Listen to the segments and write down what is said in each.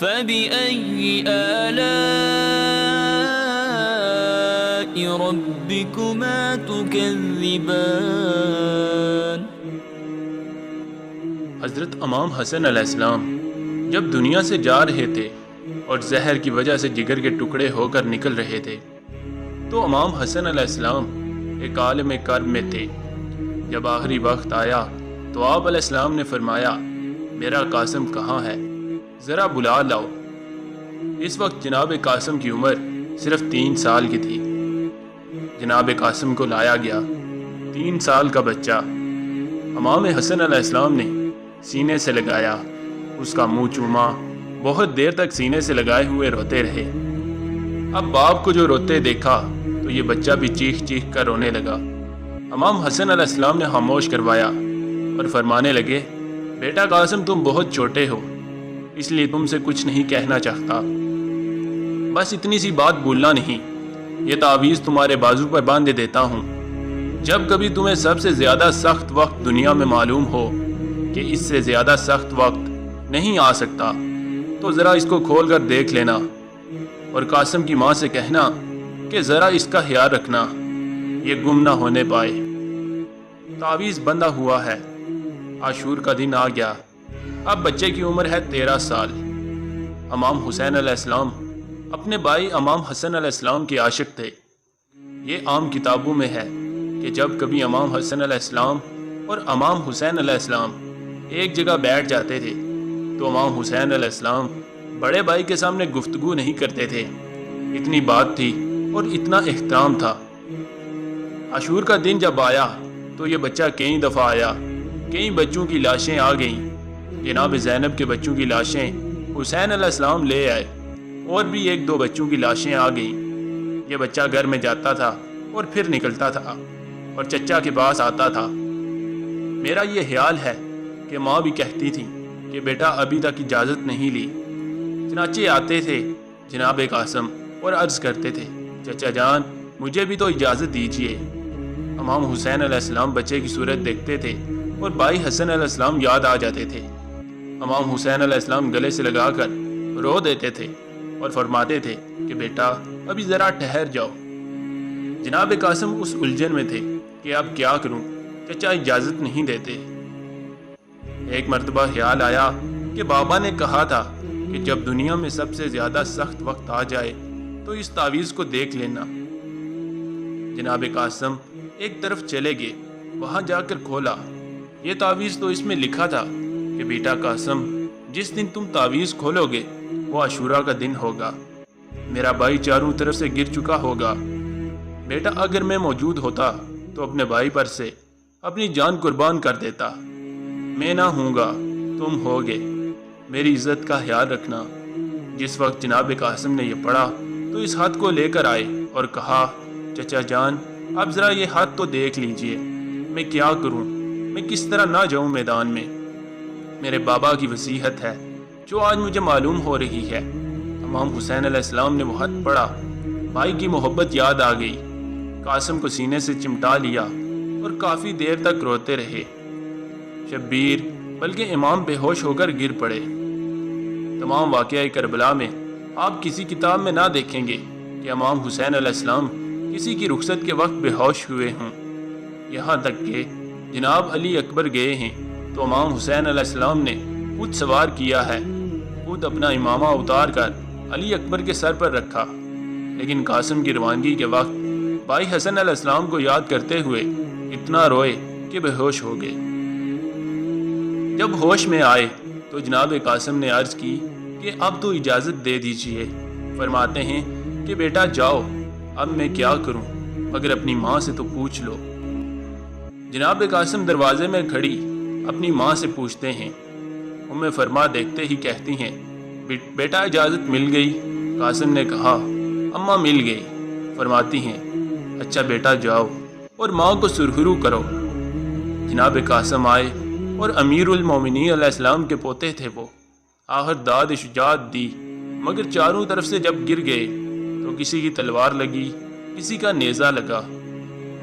فبأي آلاء ربكما تكذبان۔ حضرت امام حسن علیہ السلام جب دنیا سے جا رہے تھے اور زہر کی وجہ سے جگر کے ٹکڑے ہو کر نکل رہے تھے تو امام حسن علیہ السلام ایک عالم کرب میں تھے۔ جب آخری وقت آیا تو آپ علیہ السلام نے فرمایا میرا قاسم کہاں ہے، ذرا بلا لاؤ۔ اس وقت جناب قاسم کی عمر صرف 3 سال کی تھی۔ جناب قاسم کو لایا گیا، 3 سال کا بچہ۔ امام حسن علیہ السلام نے سینے سے لگایا، اس کا منہ چوما، بہت دیر تک سینے سے لگائے ہوئے روتے رہے۔ اب باپ کو جو روتے دیکھا تو یہ بچہ بھی چیخ چیخ کر رونے لگا۔ امام حسن علیہ السلام نے خاموش کروایا اور فرمانے لگے بیٹا قاسم تم بہت چھوٹے ہو، اس لیے تم سے کچھ نہیں کہنا چاہتا، بس اتنی سی بات بھولنا نہیں، یہ تعویذ تمہارے بازو پر باندھ دیتا ہوں، جب کبھی تمہیں سب سے زیادہ سخت وقت دنیا میں معلوم ہو کہ اس سے زیادہ سخت وقت نہیں آ سکتا تو ذرا اس کو کھول کر دیکھ لینا اور قاسم کی ماں سے کہنا کہ ذرا اس کا خیال رکھنا، یہ گم نہ ہونے پائے۔ تعویذ بندہ ہوا ہے۔ عاشور کا دن آ گیا۔ اب بچے کی عمر ہے 13 سال۔ امام حسین علیہ السلام اپنے بھائی امام حسن علیہ السلام کے عاشق تھے۔ یہ عام کتابوں میں ہے کہ جب کبھی امام حسن علیہ السلام اور امام حسین علیہ السلام ایک جگہ بیٹھ جاتے تھے تو امام حسین علیہ السلام بڑے بھائی کے سامنے گفتگو نہیں کرتے تھے، اتنی بات تھی اور اتنا احترام تھا۔ عاشور کا دن جب آیا تو یہ بچہ کئی دفعہ آیا، کئی بچوں کی لاشیں آ گئیں۔ جناب زینب کے بچوں کی لاشیں حسین علیہ السلام لے آئے، اور بھی 1-2 بچوں کی لاشیں آ گئیں۔ یہ بچہ گھر میں جاتا تھا اور پھر نکلتا تھا اور چچا کے پاس آتا تھا۔ میرا یہ خیال ہے کہ ماں بھی کہتی تھی کہ بیٹا ابھی تک اجازت نہیں لی، چنانچہ آتے تھے جناب قاسم اور عرض کرتے تھے چچا جان مجھے بھی تو اجازت دیجیے۔ امام حسین علیہ السلام بچے کی صورت دیکھتے تھے اور بھائی حسن علیہ السلام یاد آ جاتے تھے۔ امام حسین علیہ السلام گلے سے لگا کر رو دیتے تھے اور فرماتے تھے کہ بیٹا ابھی ذرا ٹھہر جاؤ۔ جناب قاسم اس الجھن میں تھے کہ اب کیا کروں، چچا اجازت نہیں دیتے۔ ایک مرتبہ خیال آیا کہ بابا نے کہا تھا کہ جب دنیا میں سب سے زیادہ سخت وقت آ جائے تو اس تعویذ کو دیکھ لینا۔ جناب قاسم ایک طرف چلے گئے، وہاں جا کر کھولا۔ یہ تعویذ تو اس میں لکھا تھا کہ بیٹا قاسم جس دن تم تعویذ کھولو گے وہ عاشورہ کا دن ہوگا، میرا بھائی چاروں طرف سے گر چکا ہوگا، بیٹا اگر میں موجود ہوتا تو اپنے بھائی پر سے اپنی جان قربان کر دیتا، میں نہ ہوں گا تم ہوگے، میری عزت کا خیال رکھنا۔ جس وقت جناب قاسم نے یہ پڑھا تو اس ہاتھ کو لے کر آئے اور کہا چچا جان اب ذرا یہ ہاتھ تو دیکھ لیجئے، میں کیا کروں، میں کس طرح نہ جاؤں میدان میں، میرے بابا کی وصیت ہے جو آج مجھے معلوم ہو رہی ہے۔ امام حسین علیہ السلام نے وہ ہاتھ پڑھا، بھائی کی محبت یاد آ گئی، قاسم کو سینے سے چمٹا لیا اور کافی دیر تک روتے رہے۔ شبیر بلکہ امام بے ہوش ہو کر گر پڑے۔ تمام واقعہ کربلا میں آپ کسی کتاب میں نہ دیکھیں گے کہ امام حسین علیہ السلام کسی کی رخصت کے وقت بے ہوش ہوئے ہوں، یہاں تک کہ جناب علی اکبر گئے ہیں تو امام حسین علیہ السلام نے خود سوار کیا ہے، خود اپنا امامہ اتار کر علی اکبر کے سر پر رکھا، لیکن قاسم کی روانگی کے وقت بھائی حسن علیہ السلام کو یاد کرتے ہوئے اتنا روئے کہ بے ہوش ہو گئے۔ جب ہوش میں آئے تو جناب قاسم نے عرض کی کہ اب تو اجازت دے دیجئے۔ فرماتے ہیں کہ بیٹا جاؤ، اب میں کیا کروں، مگر اپنی ماں سے تو پوچھ لو۔ جناب قاسم دروازے میں کھڑی اپنی ماں سے پوچھتے ہیں، فرما دیکھتے ہی کہتی ہیں بیٹا اجازت مل گئی؟ قاسم نے کہا اماں مل گئی۔ فرماتی ہیں اچھا بیٹا جاؤ اور ماں کو سرخرو کرو۔ جناب قاسم آئے اور امیر المومنین علیہ السلام کے پوتے تھے وہ، آخر داد شجاعت دی، مگر چاروں طرف سے جب گر گئے تو کسی کی تلوار لگی، کسی کا نیزہ لگا،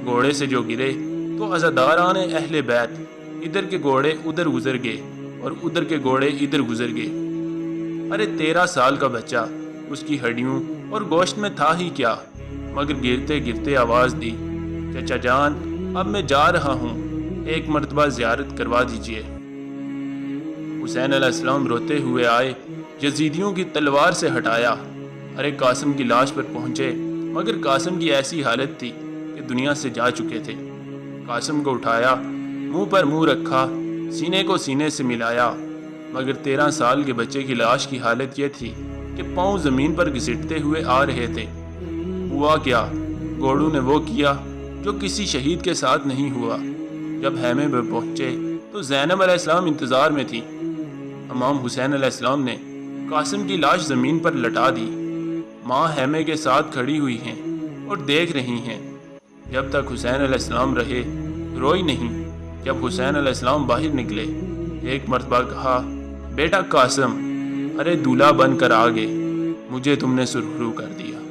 گھوڑے سے جو گرے تو عزاداران اہل بیت ادھر کے گھوڑے ادھر گزر گئے اور ادھر کے گھوڑے ادھر گزر گئے۔ ارے 13 سال کا بچہ، اس کی ہڈیوں اور گوشت میں تھا ہی کیا، مگر گرتے گرتے آواز دی، چچا جان اب میں جا رہا ہوں، ایک مرتبہ زیارت کروا دیجیے۔ حسین علیہ السلام روتے ہوئے آئے، یزیدیوں کی تلوار سے ہٹایا، ارے قاسم کی لاش پر پہنچے، مگر قاسم کی ایسی حالت تھی کہ دنیا سے جا چکے تھے۔ قاسم کو اٹھایا، منہ پر منہ رکھا، سینے کو سینے سے ملایا، مگر 13 سال کے بچے کی لاش کی حالت یہ تھی کہ پاؤں زمین پر گھسٹتے ہوئے آ رہے تھے۔ ہوا کیا؟ گوڑو نے وہ کیا جو کسی شہید کے ساتھ نہیں ہوا۔ جب خیمے میں پہنچے تو زینب علیہ السلام انتظار میں تھی۔ امام حسین علیہ السلام نے قاسم کی لاش زمین پر لٹا دی۔ ماں خیمے کے ساتھ کھڑی ہوئی ہیں اور دیکھ رہی ہیں۔ جب تک حسین علیہ السلام رہے روئی نہیں۔ جب حسین علیہ السلام باہر نکلے، ایک مرتبہ کہا، بیٹا قاسم، ارے دولہا بن کر آ گئے، مجھے تم نے سرخرو کر دیا۔